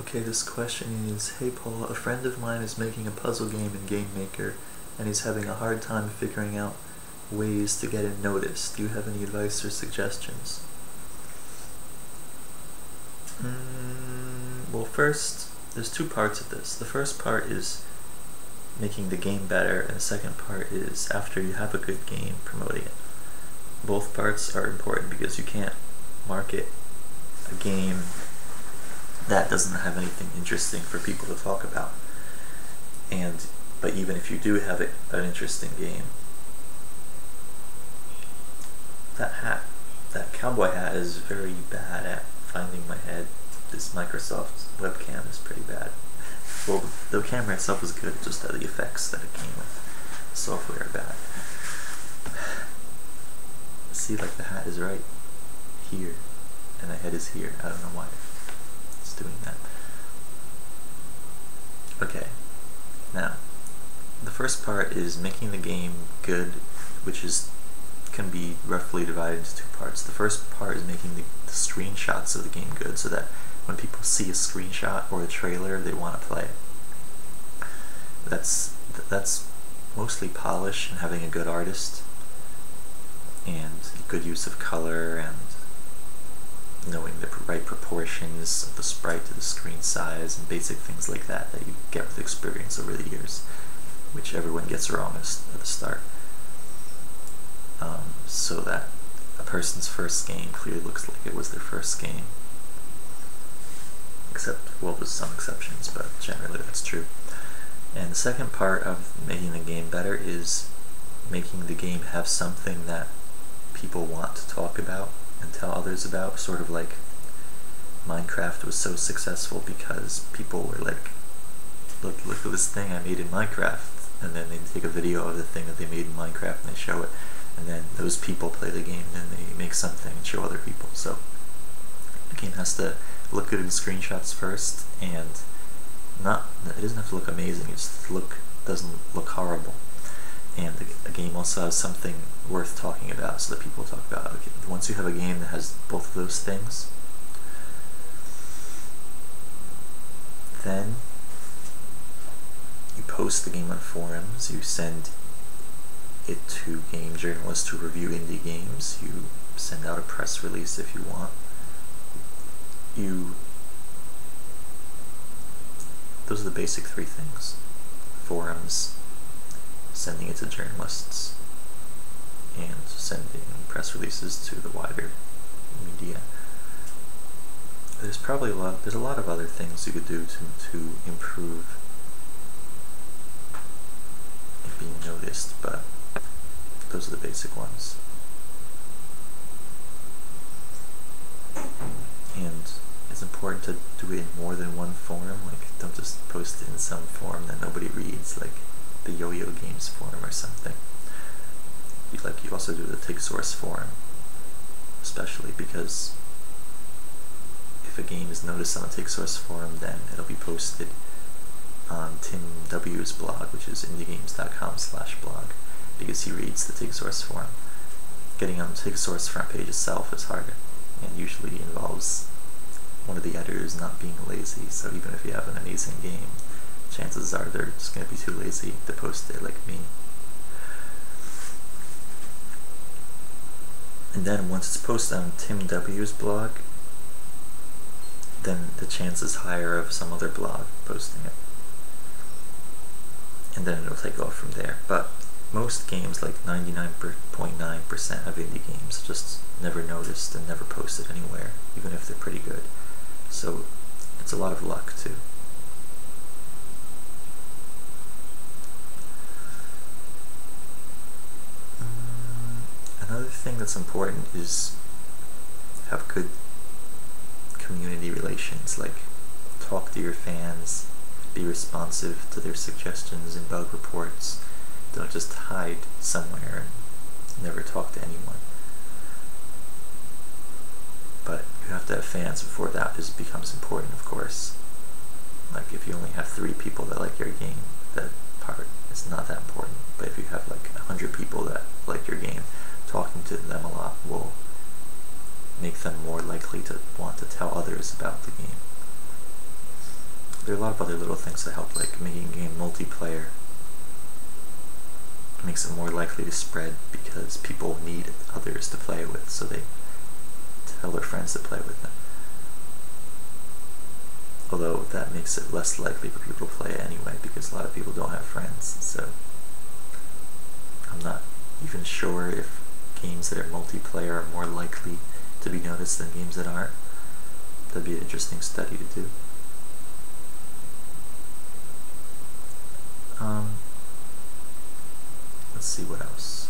Okay, this question is, hey Paul, a friend of mine is making a puzzle game in Game Maker, and he's having a hard time figuring out ways to get it noticed. Do you have any advice or suggestions? Well, first, there's two parts of this. The first part is making the game better, and the second part is, after you have a good game, promoting it. Both parts are important because you can't market a game that doesn't have anything interesting for people to talk about. But even if you do have an interesting game, that cowboy hat is very bad at finding my head. This Microsoft webcam is pretty bad. Well, the camera itself is good, just that the effects that it came with, the software are bad. See, like the hat is right here, and the head is here. I don't know why it's doing that. Okay, now, the first part is making the game good, which can be roughly divided into two parts. The first part is making the screenshots of the game good, so that when people see a screenshot or a trailer, they want to play it. That's mostly polish and having a good artist, and good use of color, and knowing the right proportions of the sprite to the screen size, and basic things like that you get with experience over the years, which everyone gets wrong at the start. So that a person's first game clearly looks like it was their first game. Except, well, with some exceptions, but generally that's true. And the second part of making the game better is making the game have something that people want to talk about and tell others about, sort of like Minecraft was so successful because people were like, look at this thing I made in Minecraft, and then they take a video of the thing that they made in Minecraft and they show it, and then those people play the game and then they make something and show other people. So the game has to look good in screenshots first, and it doesn't have to look amazing, it just doesn't look horrible. And the game also has something worth talking about, so that people talk about it. Okay, once you have a game that has both of those things, then you post the game on forums, you send it to game journalists who review indie games, you send out a press release if you want. Those are the basic three things: forums, sending it to journalists, and sending press releases to the wider media. There's a lot of other things you could do to improve it being noticed, but those are the basic ones. And it's important to do it in more than one forum. Like, don't just post it in some forum that nobody reads, like the Yo-Yo Games forum or something. You also do the TigSource forum, especially because if a game is noticed on the TigSource forum, then it'll be posted on Tim W's blog, which is indiegames.com/blog, because he reads the TigSource forum. Getting on the TigSource front page itself is harder, and usually involves one of the editors not being lazy, so even if you have an amazing game, chances are they're just going to be too lazy to post it, like me. And then once it's posted on Tim W's blog, then the chance is higher of some other blog posting it. And then it'll take off from there. But most games, like 99.9% of indie games, just never noticed and never posted anywhere, even if they're pretty good. So it's a lot of luck too. Another thing that's important is have good community relations, like talk to your fans, be responsive to their suggestions and bug reports. Don't just hide somewhere and never talk to anyone. But you have to have fans before that becomes important, of course. Like, if you only have 3 people that like your game, that part is not that important. But if you have like 100 people that like your game, talking to them a lot will make them more likely to want to tell others about the game. there are a lot of other little things that help, like making a game multiplayer. It makes it more likely to spread because people need others to play with, so they tell their friends to play with them. Although that makes it less likely for people to play it anyway, because a lot of people don't have friends, so I'm not even sure if games that are multiplayer are more likely to be noticed than games that aren't. That'd be an interesting study to do. Let's see what else.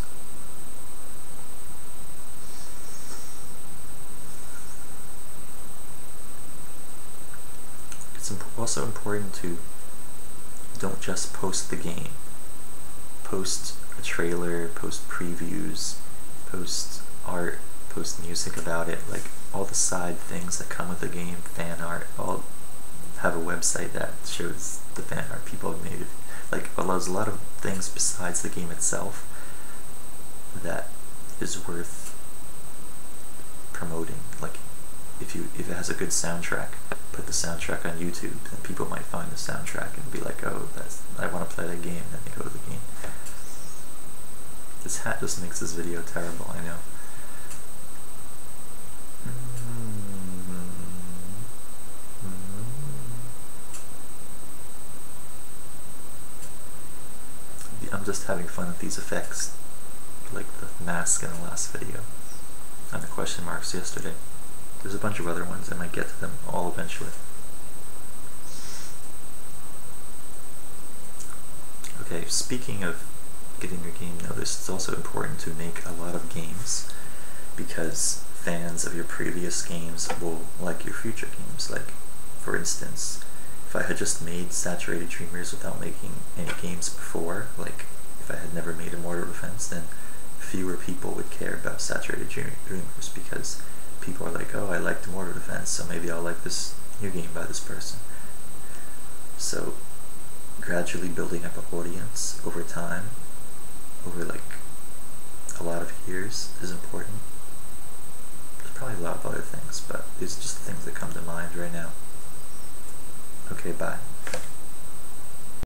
It's also important to don't just post the game. Post a trailer, post previews, post art, post music about it, like all the side things that come with the game, fan art. I'll have a website that shows the fan art people have made. Like, there's a lot of things besides the game itself that is worth promoting. Like, if it has a good soundtrack, put the soundtrack on YouTube, then people might find the soundtrack and be like, oh, I want to play that game, then they go to the game. This hat just makes this video terrible, I know. I'm just having fun with these effects, like the mask in the last video, and the question marks yesterday. There's a bunch of other ones, I might get to them all eventually. Okay, speaking of getting your game noticed, it's also important to make a lot of games, because fans of your previous games will like your future games. Like, for instance, if I had just made Saturated Dreamers without making any games before, like if I had never made Immortal Defense, then fewer people would care about Saturated Dreamers, because people are like, oh, I liked Immortal Defense, so maybe I'll like this new game by this person. So gradually building up an audience over time, over like a lot of years, is important. There's probably a lot of other things, but these are just the things that come to mind right now. Okay, bye.